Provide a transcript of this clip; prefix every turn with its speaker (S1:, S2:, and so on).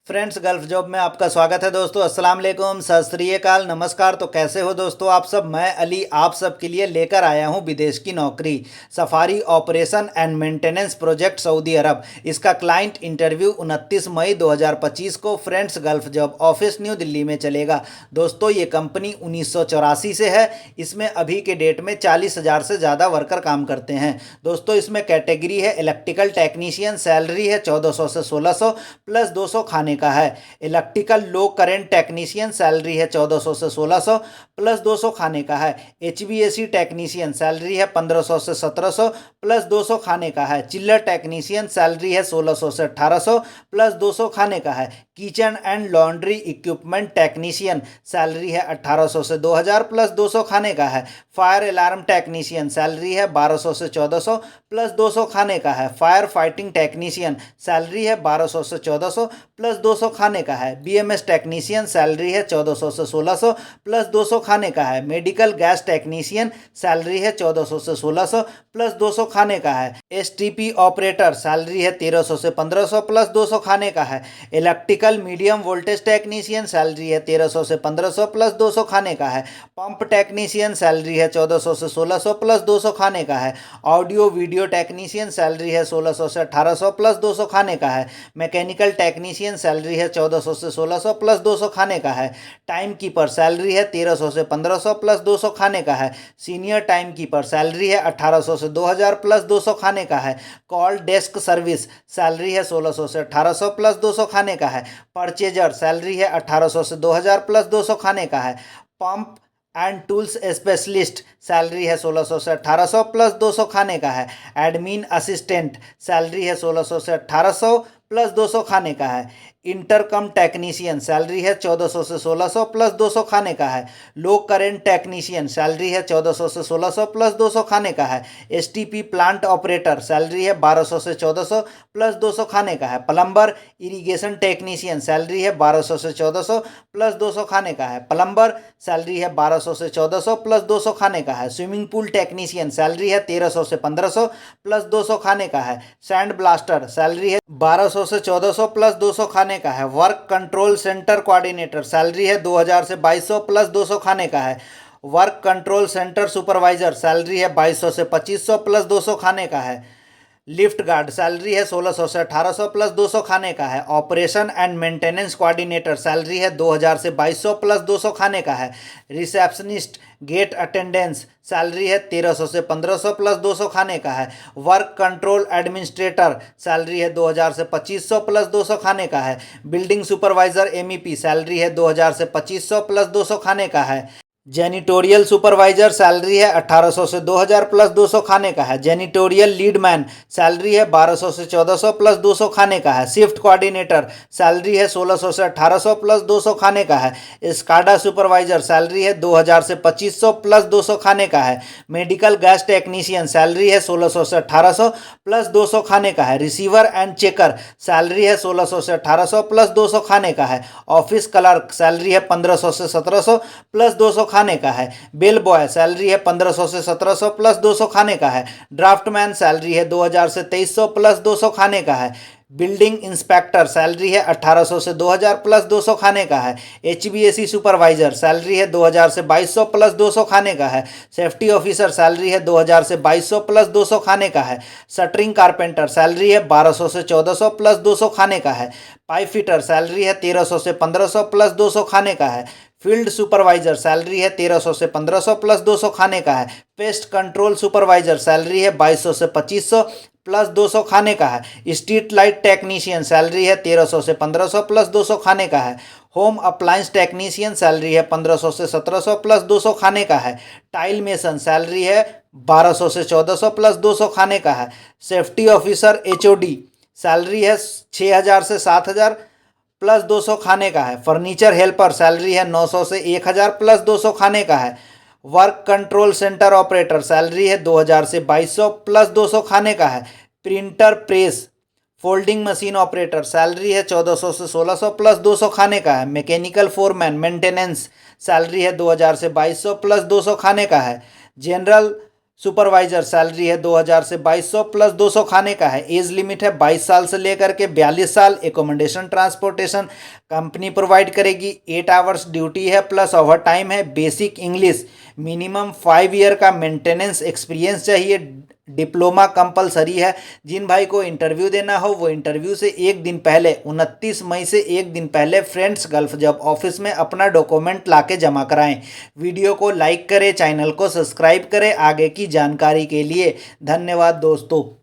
S1: Friends Gulf job में आपका स्वागत है दोस्तों। अस्सलाम वालेकुम, सत श्री अकाल, नमस्कार। तो कैसे हो दोस्तों आप सब। मैं अली आप सब के लिए लेकर आया हूं विदेश की नौकरी, safari operation and maintenance project सऊदी अरब। इसका क्लाइंट इंटरव्यू 29 मई 2025 को Friends Gulf Job Office New Delhi में चलेगा। दोस्तों ये कंपनी 1984 से है। इसमें अभी के डेट में 40,000 से ज़्यादा वर्कर काम करते हैं। दोस्तों इसमें कैटेगरी है इलेक्ट्रिकल टेक्नीशियन, सैलरी है 1400 से 1600 प्लस 200 खाने का है। इलेक्ट्रिकल लो करंट टेक्नीशियन सैलरी है 1400 से 1600 प्लस 200 खाने का है। एचवीएसी टेक्नीशियन सैलरी है 1500 से 1700 प्लस 200 खाने का है। चिल्लर टेक्नीशियन सैलरी है 1600 से 1800 प्लस 200 खाने का है। Kitchen and laundry equipment technician salary है 1800 से 2000 प्लस 200 खाने का है। फायर अलार्म टेक्नीशियन सैलरी है 1200 से 1400 प्लस 200 खाने का है। फायर फाइटिंग टेक्नीशियन सैलरी है 1200 से 1400 प्लस 200 खाने का है। बीएमएस टेक्नीशियन सैलरी है 1400 से 1600 प्लस 200 खाने का है। मेडिकल गैस टेक्नीशियन सैलरी है 1400 से 1600 प्लस 200 खाने का है। एसटीपी ऑपरेटर सैलरी है 1300 से 1500 प्लस 200 खाने का है। Electrical medium voltage technician salary है 1300 से 1500 प्लस 200 खाने का है। पंप टेक्नीशियन सैलरी है 1400 से 1600 प्लस 200 खाने का है। ऑडियो वीडियो टेक्नीशियन सैलरी है 1600 से 1800 प्लस 200 खाने का है। मैकेनिकल टेक्नीशियन सैलरी है 1400 से 1600 प्लस 200 खाने का है। टाइम कीपर सैलरी है 1300 से 1500 प्लस 200 खाने का है। सीनियर टाइम कीपर सैलरी है 1800 से 2000 प्लस 200 खाने का है। कॉल डेस्क सर्विस सैलरी है 1600 से 1800 प्लस 200 खाने का है। परचेजर सैलरी है 1800 से 2000 प्लस 200 खाने का है। Pump and tools specialist salary है 1600 से 1800 प्लस 200 खाने का है। एडमिन असिस्टेंट सैलरी है 1600 से 1800 प्लस 200 खाने का है। इंटरकम टेक्नीशियन सैलरी है 1400 से 1600 प्लस 200 खाने का है। लो करेंट टेक्नीशियन सैलरी है 1400 से 1600 प्लस 200 खाने का है। एसटीपी प्लांट ऑपरेटर सैलरी है 1200 से 1400 प्लस 200 खाने का है। प्लम्बर इरिगेशन टेक्नीशियन सैलरी है 1200 से 1400 प्लस 200 खाने का है। प्लम्बर सैलरी है 1200 से 1400 प्लस 200 खाने का है। स्विमिंग पूल टेक्नीशियन सैलरी है 1300 से 1500 प्लस 200 खाने का है। सैंड ब्लास्टर सैलरी है 1200 से 1400 प्लस 200 खाने का है। Work control centre coordinator salary है 2000 से 2200 प्लस 200 खाने का है। Work control centre supervisor salary है 2200 से 2500 प्लस 200 खाने का है। लिफ्ट गार्ड सैलरी है 1600 से 1800 प्लस 200 खाने का है। Operation and maintenance coordinator salary है 2000 से 2200 प्लस 200 खाने का है। रिसेप्शनिस्ट गेट अटेंडेंस सैलरी है 1300 से 1500 प्लस 200 खाने का है। वर्क कंट्रोल एडमिनिस्ट्रेटर सैलरी है 2000 से 2500 प्लस 200 खाने का है। बिल्डिंग सुपरवाइजर एमईपी सैलरी है 2000 से 2500 प्लस 200 खाने का है। जेनिटोरियल सुपरवाइजर सैलरी है 1800 से 2000 प्लस 200 खाने का है। जेनिटोरियल लीडमैन सैलरी है 1200 से 1400 प्लस 200 खाने का है। शिफ्ट कोऑर्डिनेटर सैलरी है 1600 से 1800 प्लस 200 खाने का है। स्काडा सुपरवाइजर सैलरी है 2000 से 2500 प्लस 200 खाने का है। मेडिकल गैस टेक्नीशियन सैलरी है 1600 से 1800 प्लस 200 खाने का है। रिसीवर एंड चेकर सैलरी है 1600 से 1800 प्लस 200 खाने का है। ऑफिस क्लर्क सैलरी है 1500 से 1700 प्लस 200 खाने का है। बेल बॉय सैलरी है 1500 से 1700 प्लस 200 खाने का है। ड्राफ्टमैन सैलरी है 2000 से 2300 प्लस 200 खाने का है। बिल्डिंग इंस्पेक्टर सैलरी है 1800 से 2000 प्लस 200 खाने का है। एचवीएसी सुपरवाइजर सैलरी है 2000 से 2200 प्लस 200 खाने का है। सेफ्टी ऑफिसर सैलरी है 2000 से 2200 प्लस 200 खाने का है। शटरिंग कारपेंटर सैलरी है 1200 से 1400 प्लस 200 खाने का है। पाइप फिटर सैलरी है 1300 से 1500 प्लस 200 खाने का है। फील्ड सुपरवाइजर सैलरी है 1300 से 1500 प्लस 200 खाने का है। पेस्ट कंट्रोल सुपरवाइजर सैलरी है 2200 से 2500 प्लस 200 खाने का है। स्ट्रीट लाइट टेक्नीशियन सैलरी है 1300 से 1500 प्लस 200 खाने का है। होम अप्लायंस टेक्नीशियन सैलरी है 1500 से 1700 प्लस 200 खाने का है। टाइल मेसन सैलरी है 1200 से 1400 प्लस 200 खाने का है। सेफ्टी ऑफिसर एचओडी सैलरी है 6000 से 7000 प्लस 200 खाने का है। फर्नीचर हेल्पर सैलरी है 900 से 1000 प्लस 200 खाने का है। Work control centre operator salary है 2000 से 2200 प्लस 200 खाने का है। Printer press folding machine operator salary है 1400 से 1600 प्लस 200 खाने का है। मैकेनिकल फोरमैन मेंटेनेंस सैलरी है 2000 से 2200 प्लस 200 खाने का है। जनरल सुपरवाइजर सैलरी है 2000 से 2200 प्लस 200 खाने का है। एज लिमिट है 22 साल से लेकर के 42 साल। एकोमोडेशन ट्रांसपोर्टेशन कंपनी प्रोवाइड करेगी। 8 आवर्स ड्यूटी है प्लस ओवर टाइम है। बेसिक इंग्लिश, मिनिमम 5 ईयर का मेंटेनेंस एक्सपीरियंस चाहिए। डिप्लोमा कंपलसरी है। जिन भाई को इंटरव्यू देना हो वो इंटरव्यू से एक दिन पहले 29 मई से एक दिन पहले फ्रेंड्स गल्फ जॉब ऑफिस में अपना डॉक्यूमेंट लाके जमा कराएं। वीडियो को लाइक करें, चैनल को सब्सक्राइब करें आगे की जानकारी के लिए। धन्यवाद दोस्तों।